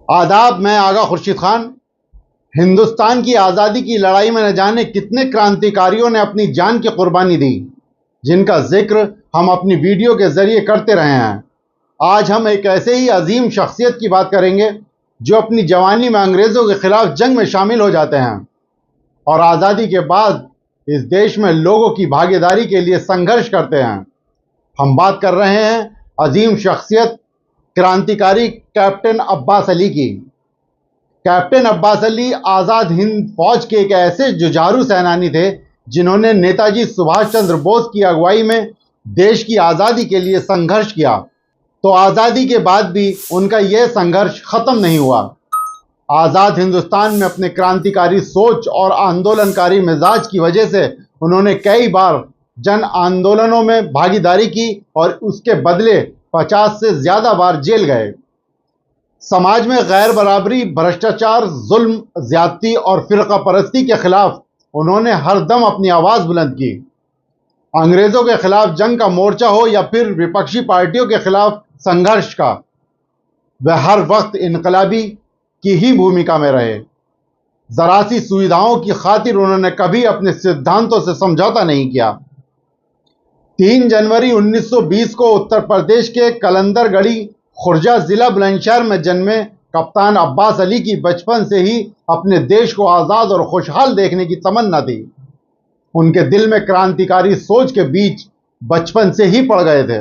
आदाब। मैं आगा खुर्शीद खान। हिंदुस्तान की आज़ादी की लड़ाई में न जाने कितने क्रांतिकारियों ने अपनी जान की कुर्बानी दी, जिनका जिक्र हम अपनी वीडियो के जरिए करते रहे हैं। आज हम एक ऐसे ही अजीम शख्सियत की बात करेंगे जो अपनी जवानी में अंग्रेज़ों के खिलाफ जंग में शामिल हो जाते हैं और आज़ादी के बाद इस देश में लोगों की भागीदारी के लिए संघर्ष करते हैं। हम बात कर रहे हैं अजीम शख्सियत क्रांतिकारी कैप्टन अब्बास अली की। कैप्टन अब्बास अली आज़ाद हिंद फौज के एक ऐसे जुझारू सेनानी थे जिन्होंने नेताजी सुभाष चंद्र बोस की अगुवाई में देश की आज़ादी के लिए संघर्ष किया। तो आज़ादी के बाद भी उनका यह संघर्ष खत्म नहीं हुआ। आज़ाद हिंदुस्तान में अपने क्रांतिकारी सोच और आंदोलनकारी मिजाज की वजह से उन्होंने कई बार जन आंदोलनों में भागीदारी की और उसके बदले 50 से ज्यादा बार जेल गए। समाज में गैर बराबरी, भ्रष्टाचार, जुल्म, ज्यादती और फिरका परस्ती के खिलाफ उन्होंने हर दम अपनी आवाज बुलंद की। अंग्रेजों के खिलाफ जंग का मोर्चा हो या फिर विपक्षी पार्टियों के खिलाफ संघर्ष का, वह हर वक्त इनकलाबी की ही भूमिका में रहे। जरा सी सुविधाओं की खातिर उन्होंने कभी अपने सिद्धांतों से समझौता नहीं किया। 3 जनवरी 1920 को उत्तर प्रदेश के कलंदरगढ़ी खुर्जा जिला बुलंदशहर में जन्मे कप्तान अब्बास अली की बचपन से ही अपने देश को आज़ाद और खुशहाल देखने की तमन्ना थी। उनके दिल में क्रांतिकारी सोच के बीच बचपन से ही पड़ गए थे।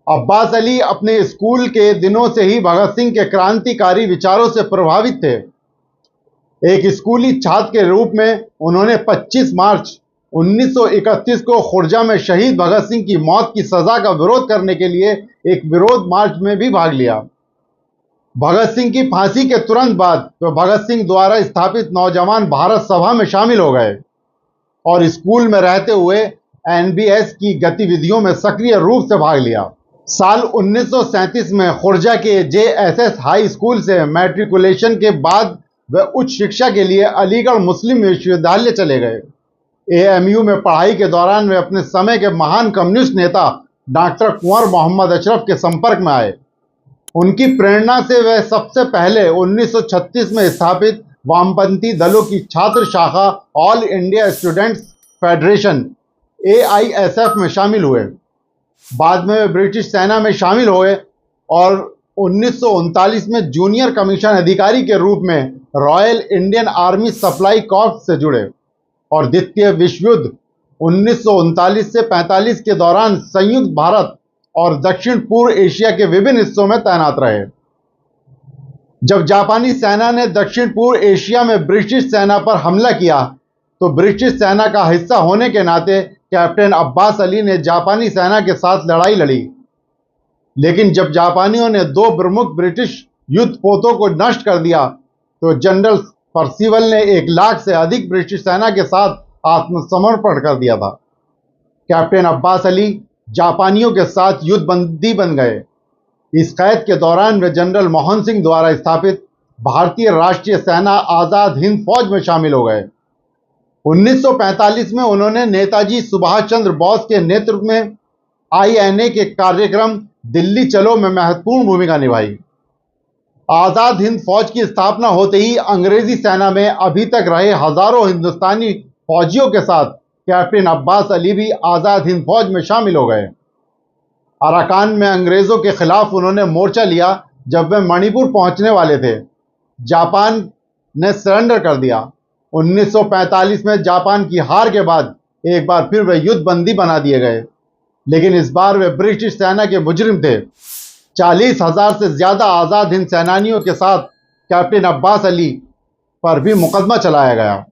अब्बास अली अपने स्कूल के दिनों से ही भगत सिंह के क्रांतिकारी विचारों से प्रभावित थे। एक स्कूली छात्र के रूप में उन्होंने 25 मार्च 1931 को खुर्जा में शहीद भगत सिंह की मौत की सजा का विरोध करने के लिए एक विरोध मार्च में भी भाग लिया। भगत सिंह की फांसी के तुरंत बाद वे भगत सिंह द्वारा स्थापित नौजवान भारत सभा में शामिल हो गए और स्कूल में रहते हुए एनबीएस की गतिविधियों में सक्रिय रूप से भाग लिया। साल 1937 में खुर्जा के जेएसएस हाई स्कूल से मैट्रिकुलेशन के बाद वे उच्च शिक्षा के लिए अलीगढ़ मुस्लिम विश्वविद्यालय चले गए। एएमयू में पढ़ाई के दौरान वे अपने समय के महान कम्युनिस्ट नेता डॉक्टर कुंवर मोहम्मद अशरफ के संपर्क में आए। उनकी प्रेरणा से वे सबसे पहले 1936 में स्थापित वामपंथी दलों की छात्र शाखा all India students federation AISF में शामिल हुए। बाद में वे ब्रिटिश सेना में शामिल हुए और 1939 में जूनियर कमीशन अधिकारी के रूप में royal Indian army supply corps से जुड़े और द्वितीय विश्व युद्ध 1939 से 45 के दौरान संयुक्त भारत और दक्षिण पूर्व एशिया के विभिन्न हिस्सों में तैनात रहे। जब जापानी सेना ने दक्षिण पूर्व एशिया में ब्रिटिश सेना पर हमला किया तो ब्रिटिश सेना का हिस्सा होने के नाते कैप्टन अब्बास अली ने जापानी सेना के साथ लड़ाई लड़ी। लेकिन जब जापानियों ने 2 प्रमुख ब्रिटिश युद्धपोतों को नष्ट कर दिया तो जनरल परसिवल ने 1 लाख से अधिक ब्रिटिश सेना के साथ आत्मसमर्पण कर दिया था। कैप्टन अब्बास अली जापानियों के साथ युद्धबंदी बन गए। इस कैद के दौरान वे जनरल मोहन सिंह द्वारा स्थापित भारतीय राष्ट्रीय सेना आज़ाद हिंद फौज में शामिल हो गए। 1945 में उन्होंने नेताजी सुभाष चंद्र बोस के नेतृत्व में आईएनए के कार्यक्रम दिल्ली चलो में महत्वपूर्ण भूमिका निभाई। आज़ाद हिंद फौज की स्थापना होते ही अंग्रेजी सेना में अभी तक रहे हजारों हिंदुस्तानी फौजियों के साथ कैप्टन अब्बास अली भी आज़ाद हिंद फौज में शामिल हो गए। अराकान में अंग्रेज़ों के खिलाफ उन्होंने मोर्चा लिया जब वे मणिपुर पहुंचने वाले थे। जापान ने सरेंडर कर दिया। 1945 में जापान की हार के बाद एक बार फिर वे युद्धबंदी बना दिए गए, लेकिन इस बार वे ब्रिटिश सेना के मुजरिम थे। 40,000 से ज्यादा आज़ाद हिंद सेनानियों के साथ कैप्टन अब्बास अली पर भी मुकदमा चलाया गया।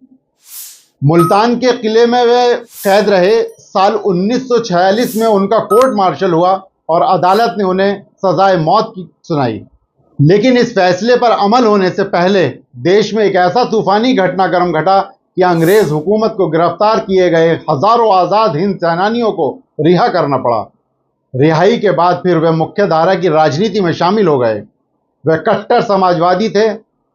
मुल्तान के किले में वे कैद रहे। साल 1946 में उनका कोर्ट मार्शल हुआ और अदालत ने उन्हें सजाए मौत की सुनाई। लेकिन इस फैसले पर अमल होने से पहले देश में एक ऐसा तूफानी घटनाक्रम घटा कि अंग्रेज हुकूमत को गिरफ्तार किए गए हजारों आज़ाद हिंद सेनानियों को रिहा करना पड़ा। रिहाई के बाद फिर वे मुख्य धारा की राजनीति में शामिल हो गए। वे कट्टर समाजवादी थे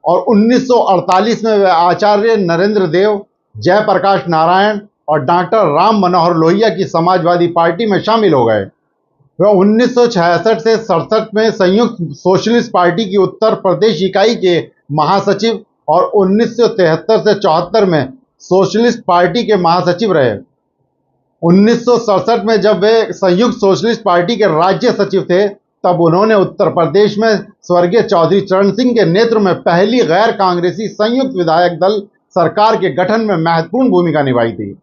और 1948 में वे आचार्य नरेंद्र देव, जयप्रकाश नारायण और डॉक्टर राम मनोहर लोहिया की समाजवादी पार्टी में शामिल हो गए। वह 1966 से 67 में संयुक्त सोशलिस्ट पार्टी की उत्तर प्रदेश इकाई के महासचिव और 1973 से 74 में सोशलिस्ट पार्टी के महासचिव रहे। 1967 में जब वे संयुक्त सोशलिस्ट पार्टी के राज्य सचिव थे, तब उन्होंने उत्तर प्रदेश में स्वर्गीय चौधरी चरण सिंह के नेतृत्व में पहली गैर कांग्रेसी संयुक्त विधायक दल सरकार के गठन में महत्वपूर्ण भूमिका निभाई थी,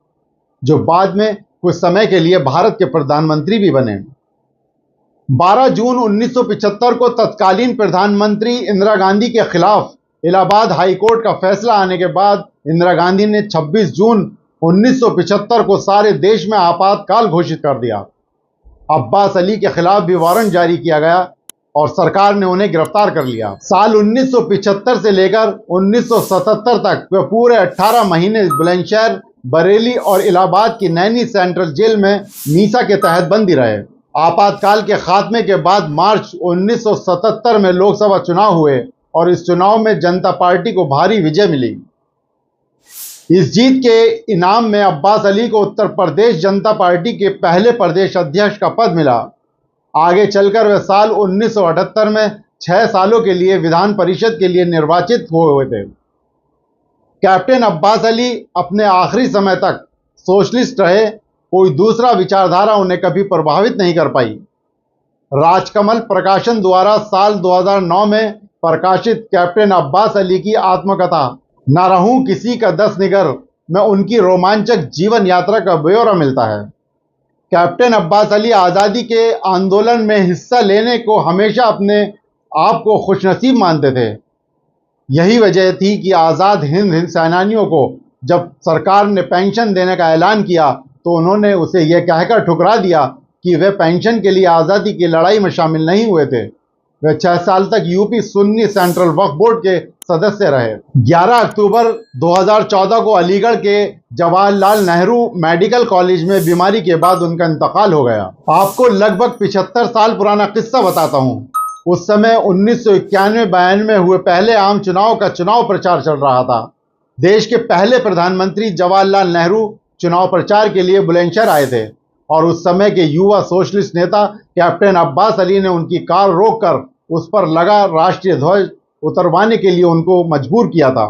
जो बाद में कुछ समय के लिए भारत के प्रधानमंत्री भी बने। 12 जून 1975 को तत्कालीन प्रधानमंत्री इंदिरा गांधी के खिलाफ इलाहाबाद हाईकोर्ट का फैसला आने के बाद इंदिरा गांधी ने 26 जून 1975 को सारे देश में आपातकाल घोषित कर दिया। अब्बास अली के खिलाफ भी वारंट जारी किया गया और सरकार ने उन्हें गिरफ्तार कर लिया। साल 1975 से लेकर 1977 तक वे पूरे 18 महीने बुलंदशहर, बरेली और इलाहाबाद की नैनी सेंट्रल जेल में मीसा के तहत बंदी रहे। आपातकाल के खात्मे के बाद मार्च 1977 में लोकसभा चुनाव हुए और इस चुनाव में जनता पार्टी को भारी विजय मिली। इस जीत के इनाम में अब्बास अली को उत्तर प्रदेश जनता पार्टी के पहले प्रदेश अध्यक्ष का पद मिला। आगे चलकर वे साल 1978 में 6 सालों के लिए विधान परिषद के लिए निर्वाचित हुए थे। कैप्टन अब्बास अली अपने आखिरी समय तक सोशलिस्ट रहे। कोई दूसरा विचारधारा उन्हें कभी प्रभावित नहीं कर पाई। राजकमल प्रकाशन द्वारा साल 2009 में प्रकाशित कैप्टन अब्बास अली की आत्मकथा न रहूं किसी का 10 निगर में उनकी रोमांचक जीवन यात्रा का ब्यौरा मिलता है। कैप्टन अब्बास अली आज़ादी के आंदोलन में हिस्सा लेने को हमेशा अपने आप को खुशनसीब मानते थे। यही वजह थी कि आज़ाद हिंद सेनानियों को जब सरकार ने पेंशन देने का ऐलान किया तो उन्होंने उसे यह कहकर ठुकरा दिया कि वे पेंशन के लिए आज़ादी की लड़ाई में शामिल नहीं हुए थे। वे 6 साल तक यूपी सुन्नी सेंट्रल वक्फ बोर्ड के सदस्य रहे। 11 अक्टूबर 2014 को अलीगढ़ के जवाहरलाल नेहरू मेडिकल कॉलेज में बीमारी के बाद उनका इंतकाल हो गया। आपको लगभग 75 साल पुराना किस्सा बताता हूँ। उस समय 1991-92 में हुए पहले आम चुनाव का चुनाव प्रचार चल रहा था। देश के पहले प्रधानमंत्री जवाहरलाल नेहरू चुनाव प्रचार के लिए बुलंदशहर आए थे और उस समय के युवा सोशलिस्ट नेता कैप्टन अब्बास अली ने उनकी कार रोककर उस पर लगा राष्ट्रीय ध्वज उतरवाने के लिए उनको मजबूर किया था।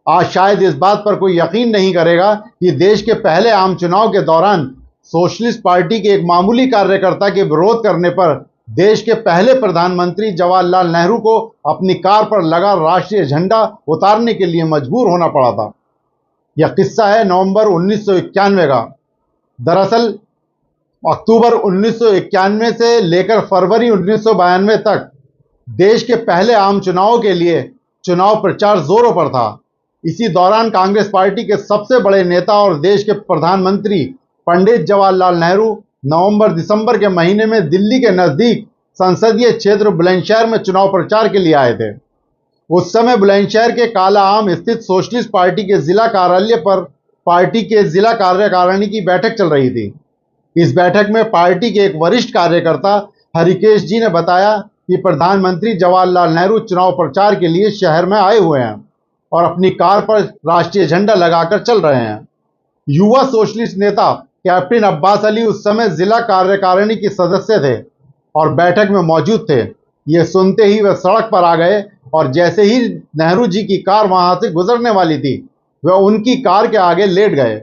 आज शायद इस बात पर कोई यकीन नहीं करेगा कि देश के पहले आम चुनाव के दौरान सोशलिस्ट पार्टी के एक मामूली कार्यकर्ता के विरोध करने पर देश के पहले प्रधानमंत्री जवाहरलाल नेहरू को अपनी कार पर लगा राष्ट्रीय झंडा उतारने के लिए मजबूर होना पड़ा था। यह किस्सा है नवंबर 1991 का। दरअसल अक्टूबर 1991 से लेकर फरवरी 1992 तक देश के पहले आम चुनाव के लिए चुनाव प्रचार जोरों पर था। इसी दौरान कांग्रेस पार्टी के सबसे बड़े नेता और देश के प्रधानमंत्री पंडित जवाहरलाल नेहरू नवंबर-दिसंबर के महीने में दिल्ली के नज़दीक संसदीय क्षेत्र बुलंदशहर में चुनाव प्रचार के लिए आए थे। उस समय बुलंदशहर के काला आम स्थित सोशलिस्ट पार्टी के जिला कार्यालय पर पार्टी के जिला कार्यकारिणी की बैठक चल रही थी। इस बैठक में पार्टी के एक वरिष्ठ कार्यकर्ता हरिकेश जी ने बताया कि प्रधानमंत्री जवाहरलाल नेहरू चुनाव प्रचार के लिए शहर में आए हुए हैं और अपनी कार पर राष्ट्रीय झंडा लगाकर चल रहे हैं। युवा सोशलिस्ट नेता कैप्टन अब्बास अली उस समय जिला कार्यकारिणी के सदस्य थे और बैठक में मौजूद थे। ये सुनते ही वे सड़क पर आ गए और जैसे ही नेहरू जी की कार वहां से गुजरने वाली थी, वे उनकी कार के आगे लेट गए।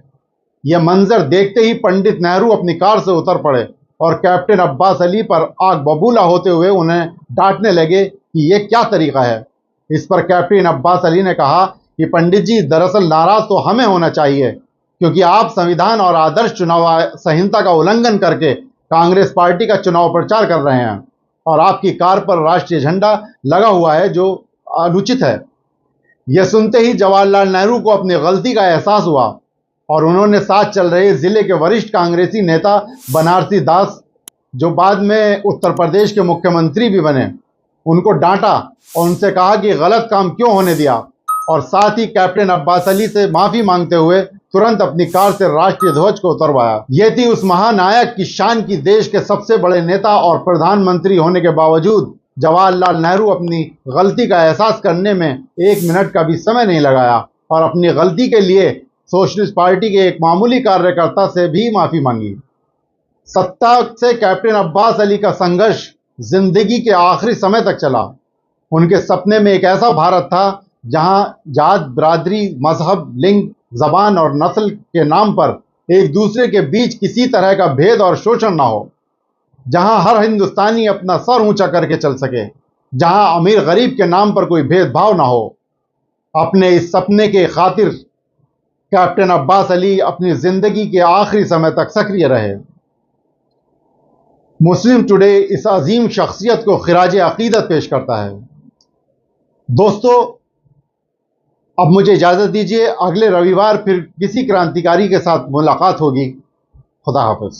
यह मंजर देखते ही पंडित नेहरू अपनी कार से उतर पड़े और कैप्टन अब्बास अली पर आग बबूला होते हुए उन्हें डांटने लगे कि यह क्या तरीका है। इस पर कैप्टन अब्बास अली ने कहा कि पंडित जी, दरअसल नाराज तो हमें होना चाहिए क्योंकि आप संविधान और आदर्श चुनाव संहिता का उल्लंघन करके कांग्रेस पार्टी का चुनाव प्रचार कर रहे हैं और आपकी कार पर राष्ट्रीय झंडा लगा हुआ है, जो अनुचित है। यह सुनते ही जवाहरलाल नेहरू को अपनी गलती का एहसास हुआ और उन्होंने साथ चल रहे जिले के वरिष्ठ कांग्रेसी नेता बनारसी दास, जो बाद में उत्तर प्रदेश के मुख्यमंत्री भी बने, उनको डांटा और उनसे कहा कि गलत काम क्यों होने दिया, और साथ ही कैप्टन अब्बास अली से माफी मांगते हुए तुरंत अपनी कार से राष्ट्रीय ध्वज को उतरवाया। यह थी उस महानायक की शान की देश के सबसे बड़े नेता और प्रधानमंत्री होने के बावजूद जवाहरलाल नेहरू अपनी गलती का एहसास करने में 1 मिनट का भी समय नहीं लगाया और अपनी गलती के लिए सोशलिस्ट पार्टी के एक मामूली कार्यकर्ता से भी माफी मांगी। सत्ता से कैप्टन अब्बास अली का संघर्ष जिंदगी के आखिरी समय तक चला। उनके सपने में एक ऐसा भारत था जहां जात, बिरादरी, मजहब, लिंग, जबान और नस्ल के नाम पर एक दूसरे के बीच किसी तरह का भेद और शोषण ना हो, जहां हर हिंदुस्तानी अपना सर ऊंचा करके चल सके, जहां अमीर गरीब के नाम पर कोई भेदभाव ना हो। अपने इस सपने के खातिर कैप्टन अब्बास अली अपनी जिंदगी के आखिरी समय तक सक्रिय रहे। मुस्लिम टुडे इस अजीम शख्सियत को खिराज अकीदत पेश करता है। दोस्तों, अब मुझे इजाजत दीजिए, अगले रविवार फिर किसी क्रांतिकारी के साथ मुलाकात होगी। खुदा हाफिज।